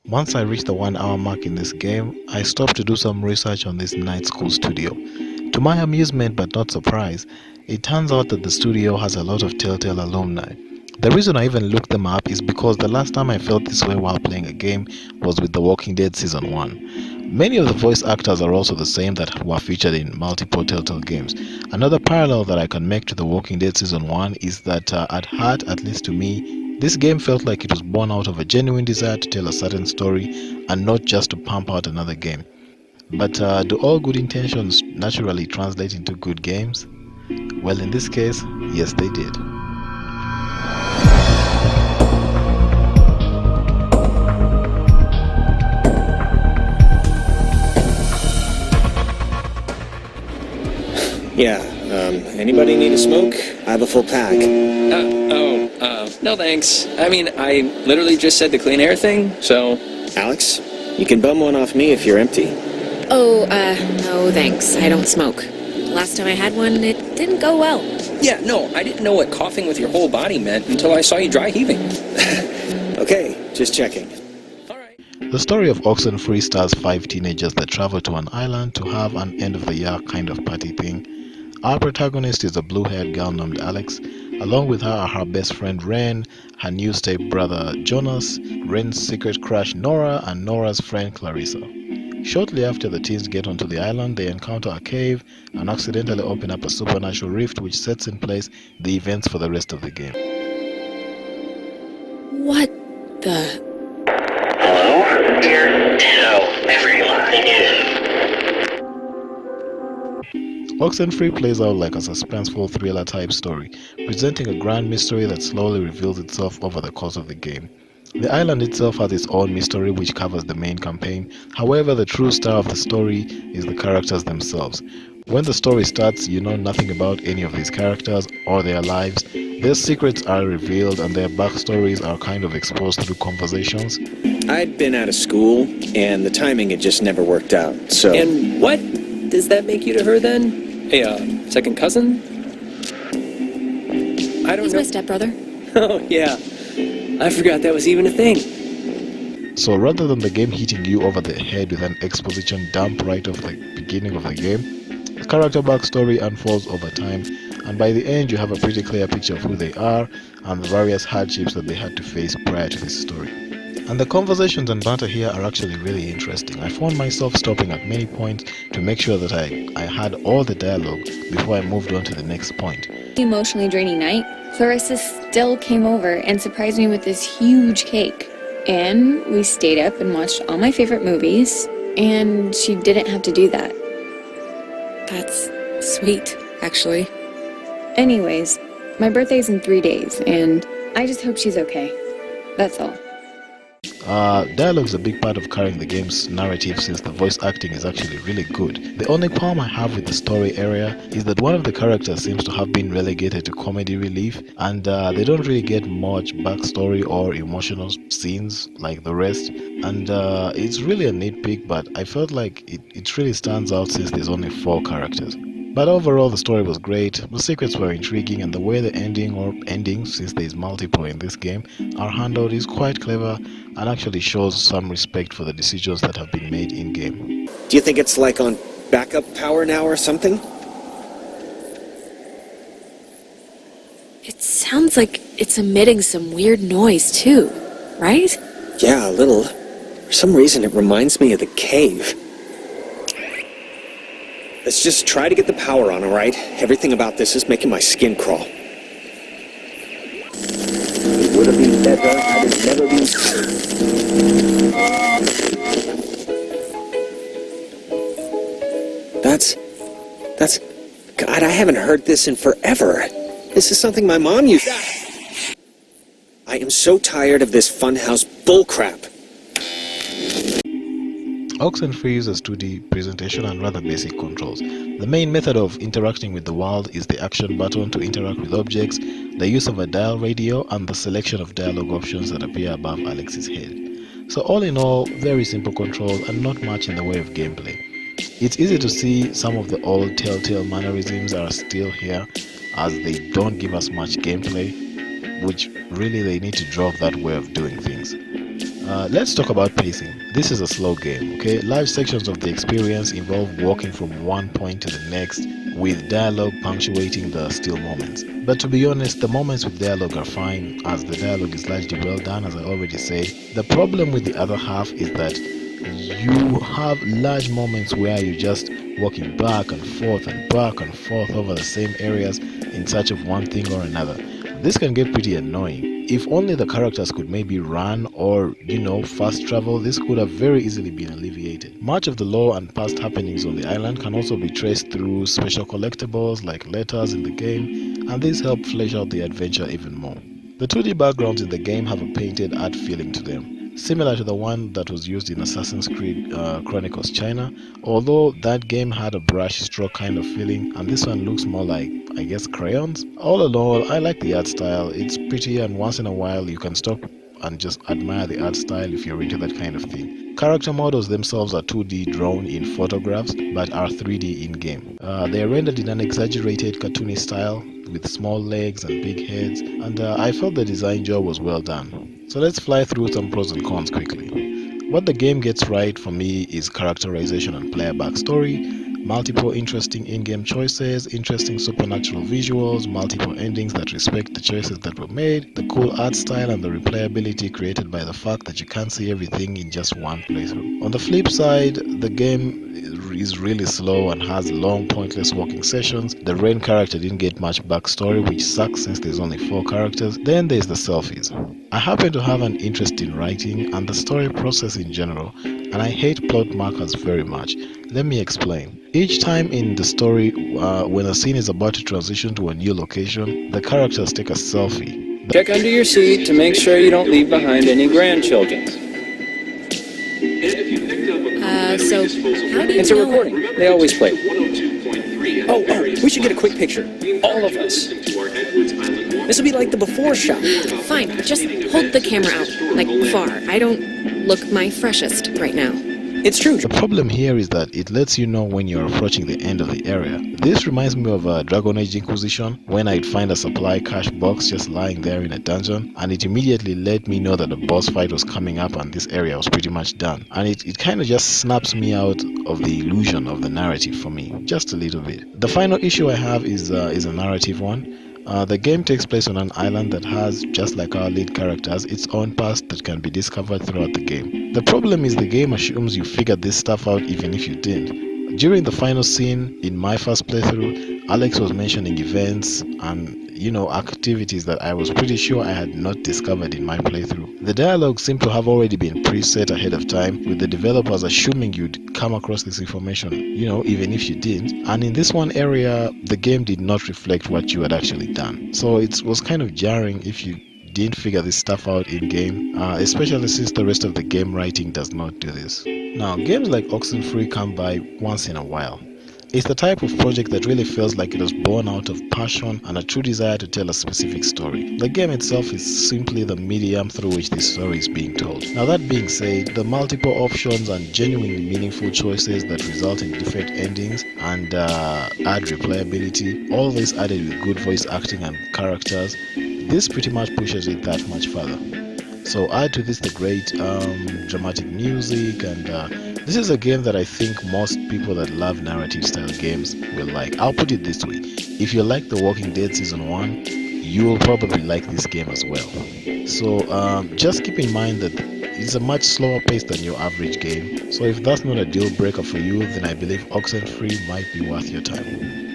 Once I reached the 1 hour mark in this game, I stopped to do some research on this night school studio. To my amusement but not surprise, it turns out that the studio has a lot of Telltale alumni. The reason I even looked them up is because the last time I felt this way while playing a game was with The Walking Dead Season 1. Many of the voice actors are also the same that were featured in multiple Telltale games. Another parallel that I can make to The Walking Dead Season 1 is that at heart, at least to me, this game felt like it was born out of a genuine desire to tell a certain story and not just to pump out another game. But do all good intentions naturally translate into good games? Well, in this case, yes, they did. Yeah, anybody need a smoke? I have a full pack. No thanks. I mean, I literally just said the clean air thing, so... Alex, you can bum one off me if you're empty. No thanks. I don't smoke. Last time I had one, it didn't go well. Yeah, no, I didn't know what coughing with your whole body meant until I saw you dry heaving. Okay, just checking. Alright. The story of Oxenfree stars 5 teenagers that travel to an island to have an end-of-the-year kind of party thing. Our protagonist is a blue-haired girl named Alex. Along with her are her best friend Ren, her new step-brother Jonas, Ren's secret crush Nora, and Nora's friend Clarissa. Shortly after the teens get onto the island, they encounter a cave and accidentally open up a supernatural rift which sets in place the events for the rest of the game. What the... Hello? Dear Ditto, every line in. Oxenfree plays out like a suspenseful thriller type story, presenting a grand mystery that slowly reveals itself over the course of the game. The island itself has its own mystery which covers the main campaign. However, the true star of the story is the characters themselves. When the story starts, you know nothing about any of these characters or their lives. Their secrets are revealed and their backstories are kind of exposed through conversations. I'd been out of school, and the timing had just never worked out, so... And what does that make you to her then? A, second cousin? I don't He's know. my stepbrother. Oh, yeah. I forgot that was even a thing. So rather than the game hitting you over the head with an exposition dump right off the beginning of the game, the character backstory unfolds over time, and by the end you have a pretty clear picture of who they are and the various hardships that they had to face prior to this story. And the conversations and banter here are actually really interesting. I found myself stopping at many points to make sure that I had all the dialogue before I moved on to the next point. Emotionally draining night, Clarissa still came over and surprised me with this huge cake. And we stayed up and watched all my favorite movies, and she didn't have to do that. That's sweet, actually. Anyways, my birthday's in 3 days, and I just hope she's okay. That's all. Dialogue's a big part of carrying the game's narrative since the voice acting is actually really good. The only problem I have with the story area is that one of the characters seems to have been relegated to comedy relief, and they don't really get much backstory or emotional scenes like the rest, and it's really a nitpick, but I felt like it really stands out since there's only 4 characters. But overall the story was great, the secrets were intriguing, and the way the ending or endings, since there's multiple in this game, are handled is quite clever and actually shows some respect for the decisions that have been made in game. Do you think it's like on backup power now or something? It sounds like it's emitting some weird noise, too, right? Yeah, a little. For some reason it reminds me of the cave. Let's just try to get the power on, alright? Everything about this is making my skin crawl. It would have been better had it never been... That's... God, I haven't heard this in forever. This is something my mom used... I am so tired of this funhouse bullcrap. Oxenfree uses 2D presentation and rather basic controls. The main method of interacting with the world is the action button to interact with objects, the use of a dial radio, and the selection of dialogue options that appear above Alex's head. So all in all, very simple controls and not much in the way of gameplay. It's easy to see some of the old Telltale mannerisms are still here, as they don't give us much gameplay, which really they need to drop that way of doing things. Let's talk about pacing. This is a slow game, okay? Large sections of the experience involve walking from one point to the next, with dialogue punctuating the still moments. But to be honest, the moments with dialogue are fine, as the dialogue is largely well done, as I already said. The problem with the other half is that you have large moments where you're just walking back and forth and back and forth over the same areas in search of one thing or another. This can get pretty annoying. If only the characters could maybe run or, fast travel, this could have very easily been alleviated. Much of the lore and past happenings on the island can also be traced through special collectibles like letters in the game, and these help flesh out the adventure even more. The 2D backgrounds in the game have a painted art feeling to them, similar to the one that was used in Assassin's Creed Chronicles China, although that game had a brush stroke kind of feeling, and this one looks more like, I guess, crayons. All in all, I like the art style. It's pretty, and once in a while you can stop and just admire the art style if you're into that kind of thing. Character models themselves are 2D drawn in photographs but are 3D in-game. They are rendered in an exaggerated cartoony style with small legs and big heads, and I felt the design job was well done. So let's fly through some pros and cons quickly. What the game gets right for me is characterization and player backstory, multiple interesting in-game choices, interesting supernatural visuals, multiple endings that respect the choices that were made, the cool art style, and the replayability created by the fact that you can't see everything in just one playthrough. On the flip side, the game is really slow and has long pointless walking sessions. The Rain character didn't get much backstory, which sucks since there's only 4 characters. Then there's the selfies. I happen to have an interest in writing and the story process in general, and I hate plot markers very much. Let me explain. Each time in the story, when a scene is about to transition to a new location, the characters take a selfie. Check under your seat to make sure you don't leave behind any grandchildren. So how do you It's a know? recording. They always play. Oh, we should get a quick picture. All of us. This will be like the before shot. Fine, just hold the camera out, like far. I don't look my freshest right now. It's true. The problem here is that it lets you know when you're approaching the end of the area. This reminds me of Dragon Age Inquisition, when I'd find a supply cache box just lying there in a dungeon, and it immediately let me know that a boss fight was coming up and this area was pretty much done. And it kind of just snaps me out of the illusion of the narrative for me, just a little bit. The final issue I have is a narrative one. The game takes place on an island that has, just like our lead characters, its own past that can be discovered throughout the game. The problem is the game assumes you figured this stuff out even if you didn't. During the final scene in my first playthrough, Alex was mentioning events and activities that I was pretty sure I had not discovered in my playthrough. The dialogue seemed to have already been preset ahead of time, with the developers assuming you'd come across this information, even if you didn't. And in this one area, the game did not reflect what you had actually done. So it was kind of jarring if you didn't figure this stuff out in game, especially since the rest of the game writing does not do this. Now, games like Oxenfree come by once in a while. It's the type of project that really feels like it was born out of passion and a true desire to tell a specific story. The game itself is simply the medium through which this story is being told. Now, that being said, the multiple options and genuinely meaningful choices that result in different endings and add replayability, all this added with good voice acting and characters, this pretty much pushes it that much further. So add to this the great dramatic music, and this is a game that I think most people that love narrative style games will like. I'll put it this way: if you like The Walking Dead Season 1, you will probably like this game as well. So just keep in mind that it's a much slower pace than your average game. So if that's not a deal breaker for you, then I believe Oxenfree might be worth your time.